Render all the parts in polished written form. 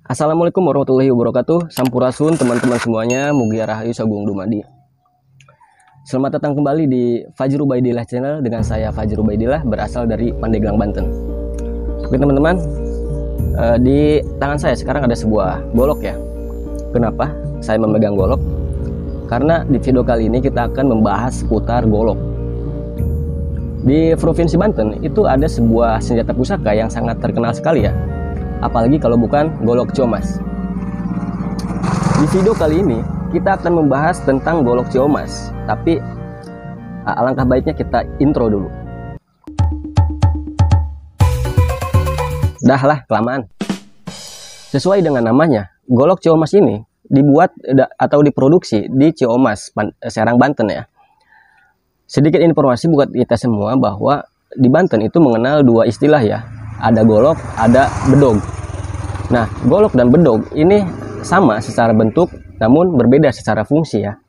Assalamualaikum warahmatullahi wabarakatuh. Sampurasun teman-teman semuanya, Mugia Rahayu Sagung Dumadi. Selamat datang kembali di Fajri Ubaidillah Channel dengan saya Fajri Ubaidillah, berasal dari Pandeglang, Banten. Oke teman-teman, di tangan saya sekarang ada sebuah golok ya. Kenapa saya memegang golok? Karena di video kali ini kita akan membahas seputar golok. Di Provinsi Banten itu ada sebuah senjata pusaka yang sangat terkenal sekali ya. Apalagi kalau bukan golok Ciomas. Di video kali ini kita akan membahas tentang golok Ciomas, tapi alangkah baiknya kita intro dulu. Dah lah, kelamaan. Sesuai dengan namanya, golok Ciomas ini dibuat atau diproduksi di Ciomas, Serang, Banten ya. Sedikit informasi buat kita semua bahwa di Banten itu mengenal dua istilah ya. Ada golok, ada bedog. Nah, golok dan bedog ini sama secara bentuk, namun berbeda secara fungsi ya.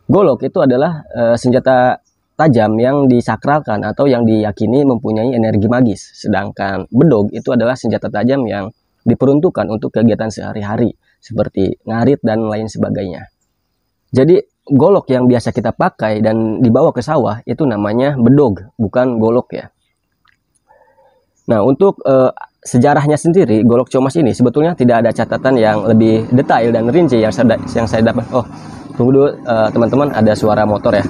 Golok itu adalah senjata tajam yang disakralkan atau yang diyakini mempunyai energi magis. Sedangkan bedog itu adalah senjata tajam yang diperuntukkan untuk kegiatan sehari-hari, seperti ngarit dan lain sebagainya. Jadi, golok yang biasa kita pakai dan dibawa ke sawah itu namanya bedog, bukan golok ya. Nah, untuk sejarahnya sendiri, golok Ciomas ini sebetulnya tidak ada catatan yang lebih detail dan rinci yang saya dapat. Oh, tunggu dulu teman-teman, ada suara motor ya.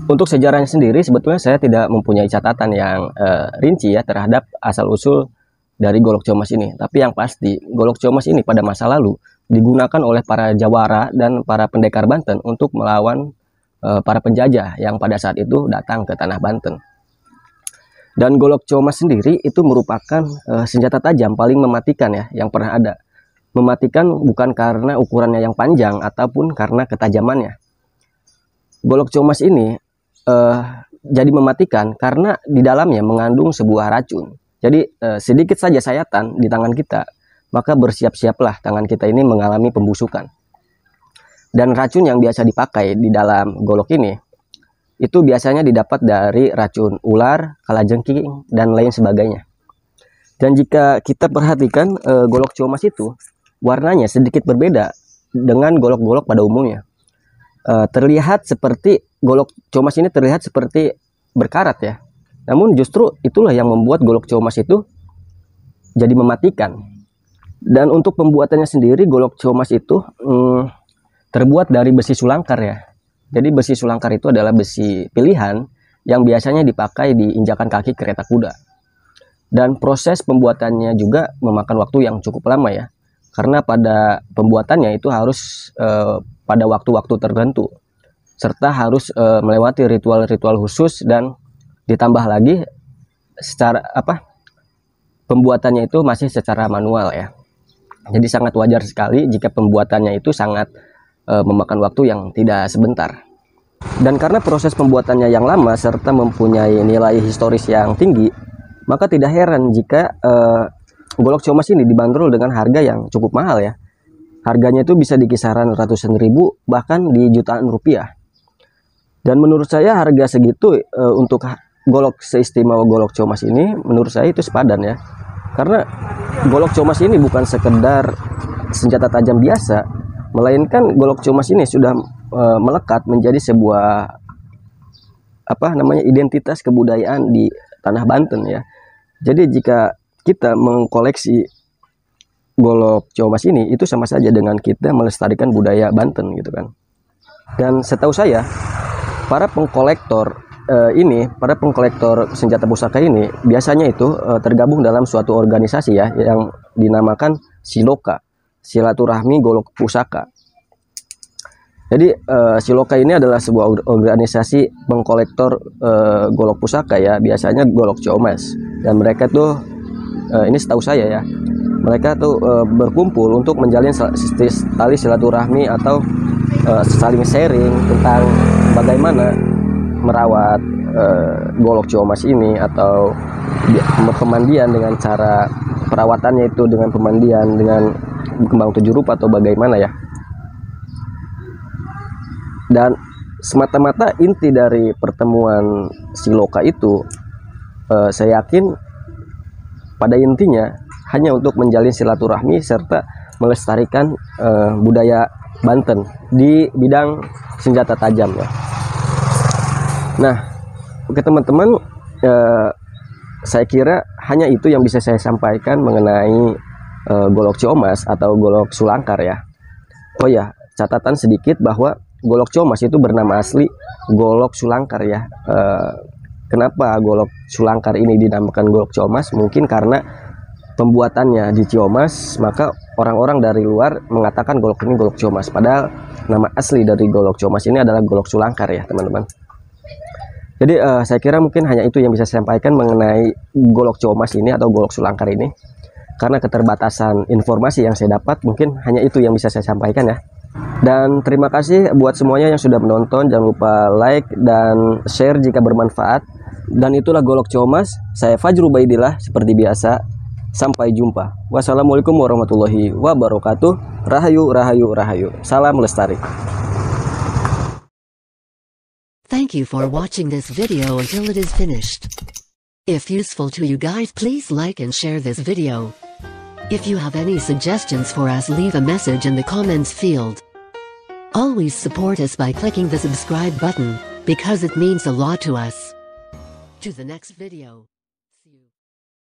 Untuk sejarahnya sendiri, sebetulnya saya tidak mempunyai catatan yang rinci ya terhadap asal-usul dari golok Ciomas ini. Tapi yang pasti, golok Ciomas ini pada masa lalu digunakan oleh para jawara dan para pendekar Banten untuk melawan para penjajah yang pada saat itu datang ke tanah Banten. Dan golok Ciomas sendiri itu merupakan senjata tajam paling mematikan ya yang pernah ada. Mematikan bukan karena ukurannya yang panjang ataupun karena ketajamannya. Golok Ciomas ini jadi mematikan karena di dalamnya mengandung sebuah racun. Jadi sedikit saja sayatan di tangan kita, maka bersiap-siaplah tangan kita ini mengalami pembusukan. Dan racun yang biasa dipakai di dalam golok ini itu biasanya didapat dari racun ular, kalajengking, dan lain sebagainya. Dan jika kita perhatikan golok Ciomas itu warnanya sedikit berbeda dengan golok-golok pada umumnya. Terlihat seperti golok Ciomas ini terlihat seperti berkarat ya. Namun justru itulah yang membuat golok Ciomas itu jadi mematikan. Dan untuk pembuatannya sendiri, golok Ciomas itu terbuat dari besi sulangkar ya. Jadi besi sulangkar itu adalah besi pilihan yang biasanya dipakai di injakan kaki kereta kuda. Dan proses pembuatannya juga memakan waktu yang cukup lama ya. Karena pada pembuatannya itu harus pada waktu-waktu tertentu. Serta harus melewati ritual-ritual khusus dan ditambah lagi secara pembuatannya itu masih secara manual ya. Jadi sangat wajar sekali jika pembuatannya itu sangat memakan waktu yang tidak sebentar. Dan karena proses pembuatannya yang lama serta mempunyai nilai historis yang tinggi, maka tidak heran jika golok Ciomas ini dibanderol dengan harga yang cukup mahal ya. Harganya itu bisa di kisaran ratusan ribu bahkan di jutaan rupiah. Dan menurut saya harga segitu untuk golok seistimewa golok Ciomas ini menurut saya itu sepadan ya. Karena golok Ciomas ini bukan sekedar senjata tajam biasa, melainkan golok Ciomas ini sudah melekat menjadi sebuah identitas kebudayaan di tanah Banten ya. Jadi jika kita mengkoleksi golok Ciomas ini itu sama saja dengan kita melestarikan budaya Banten gitu kan. Dan setahu saya para pengkolektor senjata pusaka ini biasanya itu tergabung dalam suatu organisasi ya yang dinamakan Siloka, Silaturahmi Golok Pusaka. Jadi Siloka ini adalah sebuah organisasi pengkolektor golok pusaka ya, biasanya golok Ciomas. Dan mereka tuh ini setahu saya ya, mereka tuh berkumpul untuk menjalin tali silaturahmi atau saling sharing tentang bagaimana merawat golok Ciomas ini atau pemandian dengan cara perawatannya itu dengan pemandian dengan kembang tujuh rupa atau bagaimana ya. Dan semata-mata inti dari pertemuan Siloka itu saya yakin pada intinya hanya untuk menjalin silaturahmi serta melestarikan budaya Banten di bidang senjata tajam ya. Nah, oke teman-teman, saya kira hanya itu yang bisa saya sampaikan mengenai golok Ciomas atau golok Sulangkar ya. Oh ya, catatan sedikit bahwa golok Ciomas itu bernama asli golok Sulangkar ya. Kenapa golok Sulangkar ini dinamakan golok Ciomas? Mungkin karena pembuatannya di Ciomas, maka orang-orang dari luar mengatakan golok ini golok Ciomas. Padahal nama asli dari golok Ciomas ini adalah golok Sulangkar ya teman-teman. Jadi saya kira mungkin hanya itu yang bisa saya sampaikan mengenai golok Ciomas ini atau golok Sulangkar ini. Karena keterbatasan informasi yang saya dapat, mungkin hanya itu yang bisa saya sampaikan ya. Dan terima kasih buat semuanya yang sudah menonton. Jangan lupa like dan share jika bermanfaat. Dan itulah golok Ciomas. Saya Fajrul Baidillah seperti biasa. Sampai jumpa. Wassalamualaikum warahmatullahi wabarakatuh. Rahayu, rahayu, rahayu. Salam lestari. Thank you for watching this video until it is finished. If useful to you guys, please like and share this video. If you have any suggestions for us, leave a message in the comments field. Always support us by clicking the subscribe button, because it means a lot to us. To the next video.